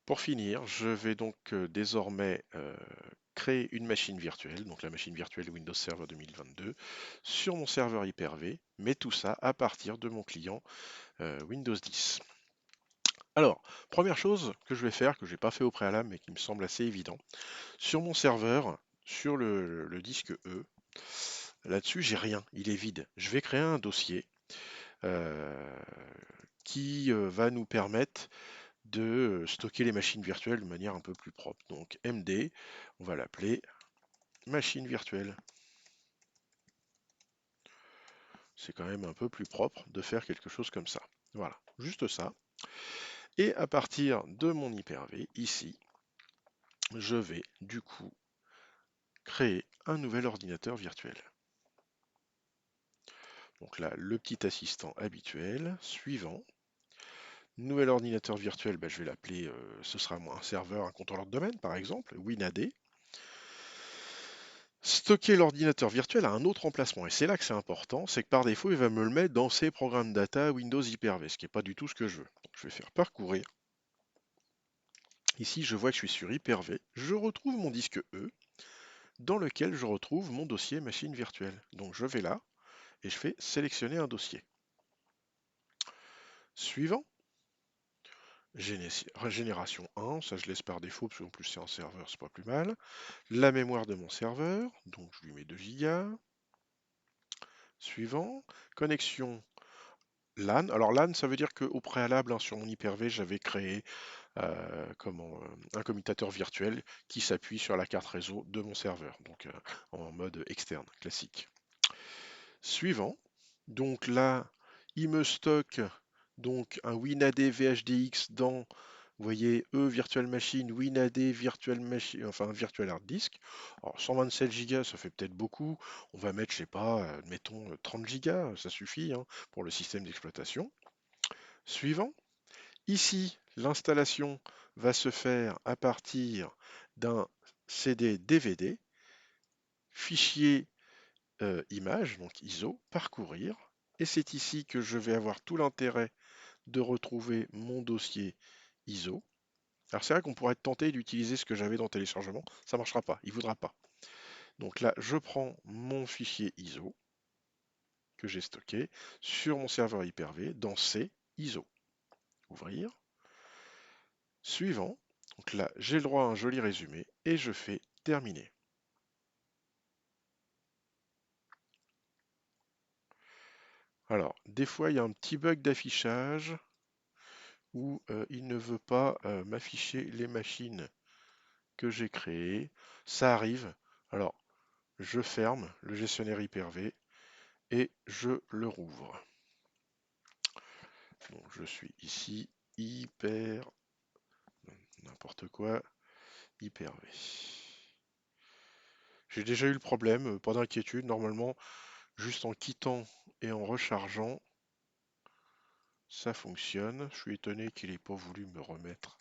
Pour finir, je vais donc désormais créer une machine virtuelle, donc la machine virtuelle Windows Server 2022, sur mon serveur Hyper-V, mais tout ça à partir de mon client Windows 10. Alors, première chose que je vais faire, que je n'ai pas fait au préalable, mais qui me semble assez évident, sur mon serveur, sur le disque E, là-dessus, j'ai rien, il est vide. Je vais créer un dossier euh, qui va nous permettre de stocker les machines virtuelles de manière un peu plus propre. Donc MD, on va l'appeler machine virtuelle. C'est quand même un peu plus propre de faire quelque chose comme ça. Voilà, juste ça. Et à partir de mon Hyper-V, ici, je vais du coup créer un nouvel ordinateur virtuel. Donc là, le petit assistant habituel, suivant. Nouvel ordinateur virtuel, je vais l'appeler, ce sera un serveur, un contrôleur de domaine par exemple, WinAD. Stocker l'ordinateur virtuel à un autre emplacement. Et c'est là que c'est important, c'est que par défaut, il va me le mettre dans ses programmes data Windows Hyper-V, ce qui n'est pas du tout ce que je veux. Donc, je vais faire parcourir. Ici, je vois que je suis sur Hyper-V. Je retrouve mon disque E, dans lequel je retrouve mon dossier machine virtuelle. Donc, je vais là et je fais sélectionner un dossier. Suivant, génération 1, ça je laisse par défaut, parce qu'en plus c'est un serveur, c'est pas plus mal. La mémoire de mon serveur, donc je lui mets 2 Go. Suivant, connexion LAN. Alors LAN, ça veut dire qu'au préalable, sur mon Hyper-V, j'avais créé un commutateur virtuel qui s'appuie sur la carte réseau de mon serveur, donc en mode externe, classique. Suivant, donc là, il me stocke donc un WinAD VHDX dans, vous voyez, Virtual Machine, WinAD Virtual Machine, enfin Virtual Hard Disk. Alors 127 Go, ça fait peut-être beaucoup. On va mettre, je sais pas, mettons 30 Go, ça suffit hein, pour le système d'exploitation. Suivant, ici, l'installation va se faire à partir d'un CD DVD, fichier image, donc ISO, parcourir. Et c'est ici que je vais avoir tout l'intérêt de retrouver mon dossier ISO. Alors c'est vrai qu'on pourrait être tenté d'utiliser ce que j'avais dans téléchargement, ça ne marchera pas, il ne voudra pas. Donc là, je prends mon fichier ISO que j'ai stocké sur mon serveur Hyper-V dans C ISO. Ouvrir. Suivant. Donc là, j'ai le droit à un joli résumé et je fais terminer. Alors, des fois, il y a un petit bug d'affichage où il ne veut pas m'afficher les machines que j'ai créées. Ça arrive. Alors, je ferme le gestionnaire Hyper-V et je le rouvre. Donc, je suis ici, hyper, n'importe quoi, Hyper-V. J'ai déjà eu le problème, pas d'inquiétude. Normalement, juste en quittant et en rechargeant, ça fonctionne. Je suis étonné qu'il n'ait pas voulu me remettre.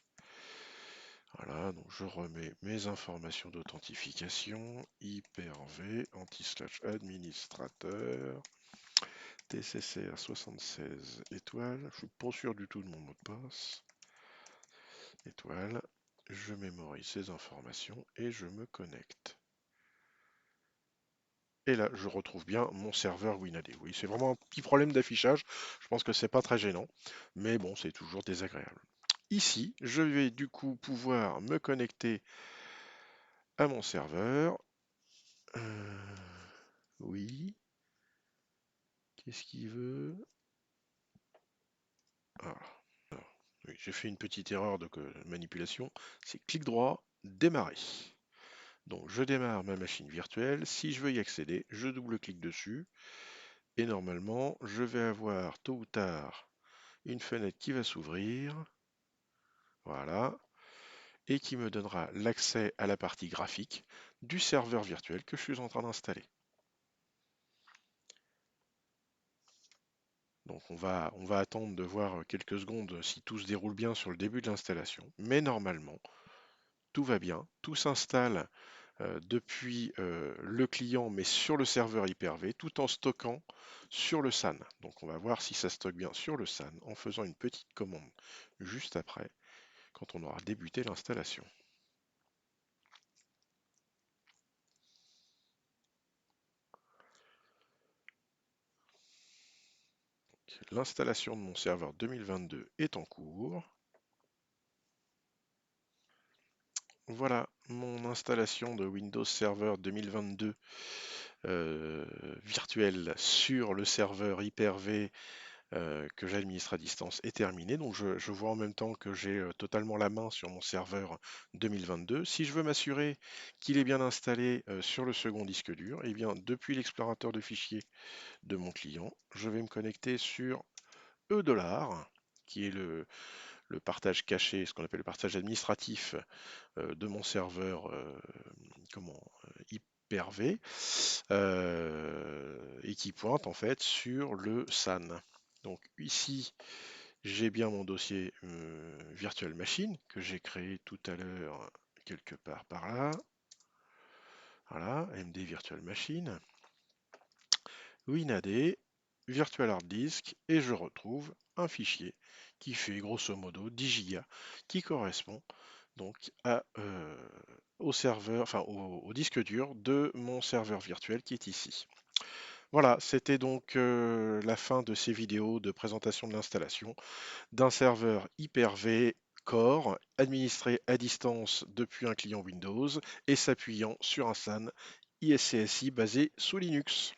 Voilà, donc je remets mes informations d'authentification, Hyper-V, anti/administrateur, TCCR 76 étoiles. Je suis pas sûr du tout de mon mot de passe. Étoile. Je mémorise ces informations et je me connecte. Et là, je retrouve bien mon serveur WinAD. Oui, c'est vraiment un petit problème d'affichage. Je pense que c'est pas très gênant, mais bon, c'est toujours désagréable. Ici, je vais du coup pouvoir me connecter à mon serveur. Oui. Qu'est-ce qu'il veut? Ah, oui, j'ai fait une petite erreur de manipulation. C'est clic droit, démarrer. Donc je démarre ma machine virtuelle. Si je veux y accéder, je double-clique dessus. Et normalement, je vais avoir tôt ou tard une fenêtre qui va s'ouvrir. Voilà. Et qui me donnera l'accès à la partie graphique du serveur virtuel que je suis en train d'installer. Donc on va attendre de voir quelques secondes si tout se déroule bien sur le début de l'installation. Mais normalement, tout va bien. Tout s'installe depuis le client, mais sur le serveur Hyper-V, tout en stockant sur le SAN. Donc on va voir si ça stocke bien sur le SAN en faisant une petite commande juste après. quand on aura débuté l'installation. L'installation de mon serveur 2022 est en cours. Voilà mon installation de Windows Server 2022 virtuel sur le serveur Hyper-V que j'administre à distance est terminée. Donc je vois en même temps que j'ai totalement la main sur mon serveur 2022. Si je veux m'assurer qu'il est bien installé sur le second disque dur, et bien depuis l'explorateur de fichiers de mon client, je vais me connecter sur E$, qui est le partage caché, ce qu'on appelle le partage administratif de mon serveur comment, Hyper-V, et qui pointe en fait sur le SAN. Donc ici, j'ai bien mon dossier Virtual Machine que j'ai créé tout à l'heure quelque part par là. Voilà, MD Virtual Machine, WinAD, Virtual Hard Disk, et je retrouve un fichier qui fait grosso modo 10 gigas, qui correspond donc au serveur, enfin au disque dur de mon serveur virtuel qui est ici. Voilà, c'était donc la fin de ces vidéos de présentation de l'installation d'un serveur Hyper-V Core administré à distance depuis un client Windows et s'appuyant sur un SAN ISCSI basé sous Linux.